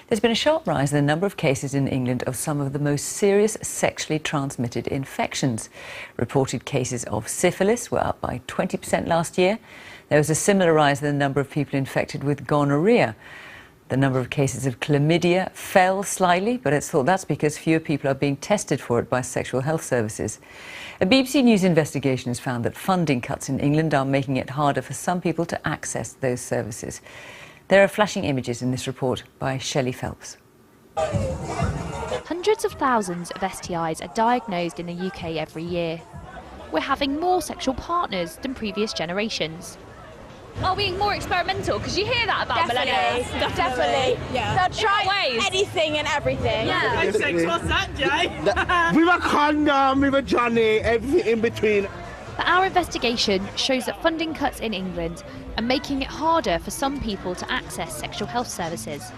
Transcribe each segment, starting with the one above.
There's been a sharp rise in the number of cases in England of some of the most serious sexually transmitted infections. Reported cases of syphilis were up by 20% last year. There was a similar rise in the number of people infected with gonorrhea. The number of cases of chlamydia fell slightly, but it's thought that's because fewer people are being tested for it by sexual health services. A BBC News investigation has found that funding cuts in England are making it harder for some people to access those services. There are flashing images in this report by Shelley Phelps. Hundreds of thousands of STIs are diagnosed in the UK every year. We're having more sexual partners than previous generations. Are we more experimental? Because you hear that about millennials. Definitely. Yeah. They'll try anything and everything. Yeah. What's that, Jay? With a condom, with a Johnny, everything in between. But our investigation shows that funding cuts in England are making it harder for some people to access sexual health services.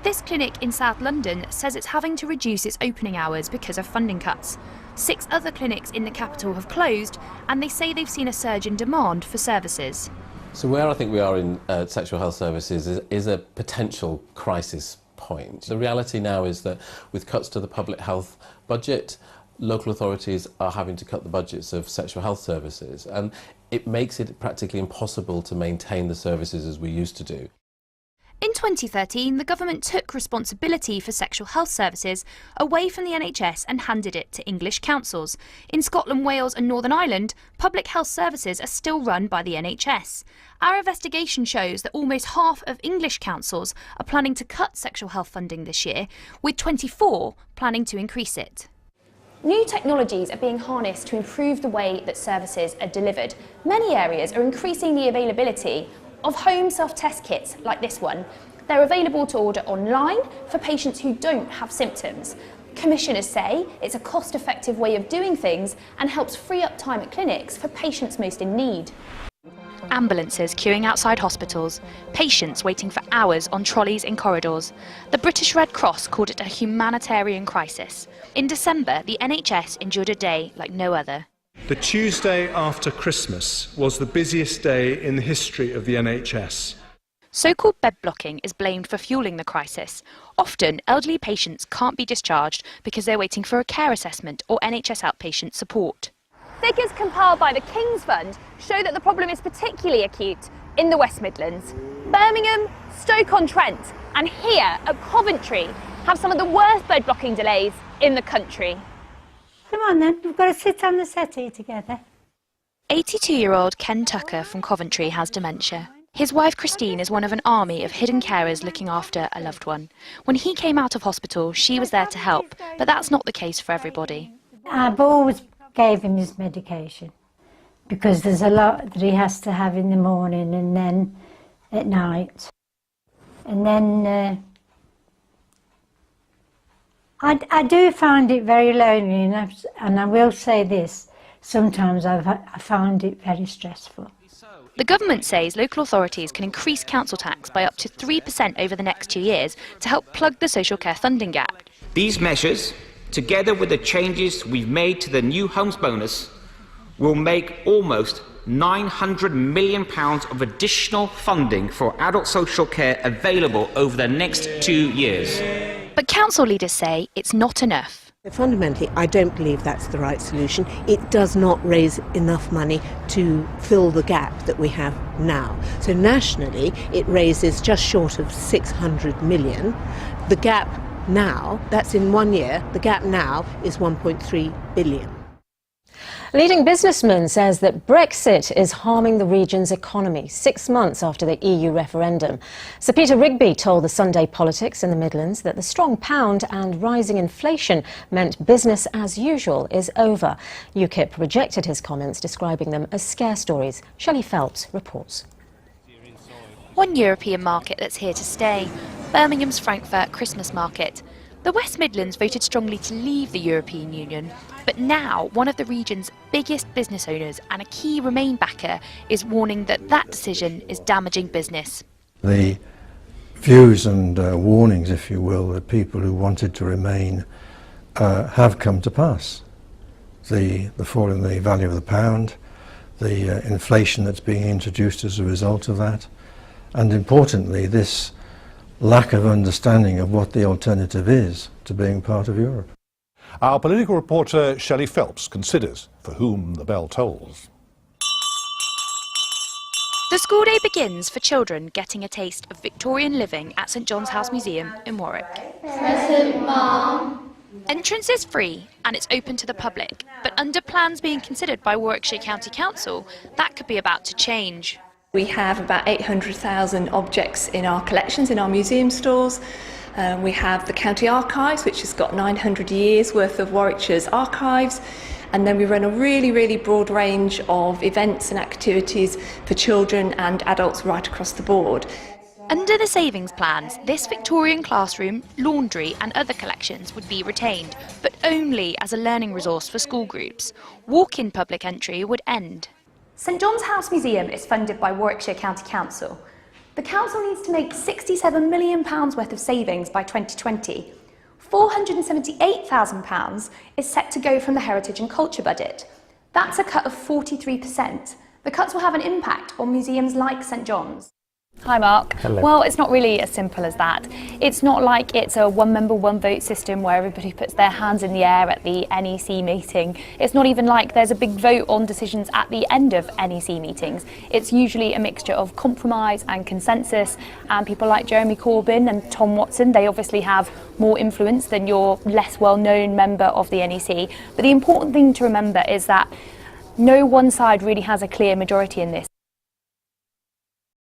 This clinic in South London says it's having to reduce its opening hours because of funding cuts. 6 other clinics in the capital have closed, and they say they've seen a surge in demand for services. So where I think we are in sexual health services is a potential crisis point. The reality now is that with cuts to the public health budget, local authorities are having to cut the budgets of sexual health services, and it makes it practically impossible to maintain the services as we used to do. In 2013, the government took responsibility for sexual health services away from the NHS and handed it to English councils. In Scotland, Wales and Northern Ireland, public health services are still run by the NHS. Our investigation shows that almost half of English councils are planning to cut sexual health funding this year, with 24 planning to increase it. New technologies are being harnessed to improve the way that services are delivered. Many areas are increasing the availability of home self-test kits like this one. They're available to order online for patients who don't have symptoms. Commissioners say it's a cost-effective way of doing things and helps free up time at clinics for patients most in need. Ambulances queuing outside hospitals, patients waiting for hours on trolleys in corridors. The British Red Cross called it a humanitarian crisis. In December, the NHS endured a day like no other. The Tuesday after Christmas was the busiest day in the history of the NHS. So-called bed blocking is blamed for fueling the crisis. Often, elderly patients can't be discharged because they're waiting for a care assessment or NHS outpatient support. Figures compiled by the King's Fund show that the problem is particularly acute in the West Midlands. Birmingham, Stoke-on-Trent and here at Coventry have some of the worst bed blocking delays in the country. Come on then, we've got to sit on the settee together. 82-year-old Ken Tucker from Coventry has dementia. His wife Christine is one of an army of hidden carers looking after a loved one. When he came out of hospital, she was there to help, but that's not the case for everybody. I've always gave him his medication because there's a lot that he has to have in the morning and then at night. And then I do find it very lonely, and I will say this, sometimes I found it very stressful. The government says local authorities can increase council tax by up to 3% over the next 2 years to help plug the social care funding gap. These measures, together with the changes we've made to the new homes bonus, will make almost £900 million of additional funding for adult social care available over the next 2 years. But council leaders say it's not enough. Fundamentally, I don't believe that's the right solution. It does not raise enough money to fill the gap that we have now. So nationally, it raises just short of 600 million. The gap now, that's in 1 year, the gap now is 1.3 billion. Leading businessman says that Brexit is harming the region's economy 6 months after the EU referendum. Sir Peter Rigby told the Sunday Politics in the Midlands that the strong pound and rising inflation meant business as usual is over. UKIP rejected his comments, describing them as scare stories. Shelley Phelps reports. One European market that's here to stay, Birmingham's Frankfurt Christmas market. The West Midlands voted strongly to leave the European Union, but now one of the region's biggest business owners and a key Remain backer is warning that that decision is damaging business. The views and warnings, if you will, that people who wanted to remain have come to pass. The fall in the value of the pound, the inflation that's being introduced as a result of that, and importantly this lack of understanding of what the alternative is to being part of Europe. Our political reporter Shelley Phelps considers for whom the bell tolls. The school day begins for children getting a taste of Victorian living at St John's House Museum in Warwick. Present, Mum. Entrance is free and it's open to the public, but under plans being considered by Warwickshire County Council, that could be about to change. We have about 800,000 objects in our collections, in our museum stores. We have the County Archives, which has got 900 years worth of Warwickshire's archives. And then we run a really broad range of events and activities for children and adults right across the board. Under the savings plans, this Victorian classroom, laundry and other collections would be retained, but only as a learning resource for school groups. Walk-in public entry would end. St John's House Museum is funded by Warwickshire County Council. The council needs to make £67 million worth of savings by 2020. £478,000 is set to go from the Heritage and Culture budget. That's a cut of 43%. The cuts will have an impact on museums like St John's. Hi Mark. Hello. Well, it's not really as simple as that. It's not like it's a one member, one vote system where everybody puts their hands in the air at the NEC meeting. It's not even like there's a big vote on decisions at the end of NEC meetings. It's usually a mixture of compromise and consensus, and people like Jeremy Corbyn and Tom Watson, they obviously have more influence than your less well-known member of the NEC. But the important thing to remember is that no one side really has a clear majority in this.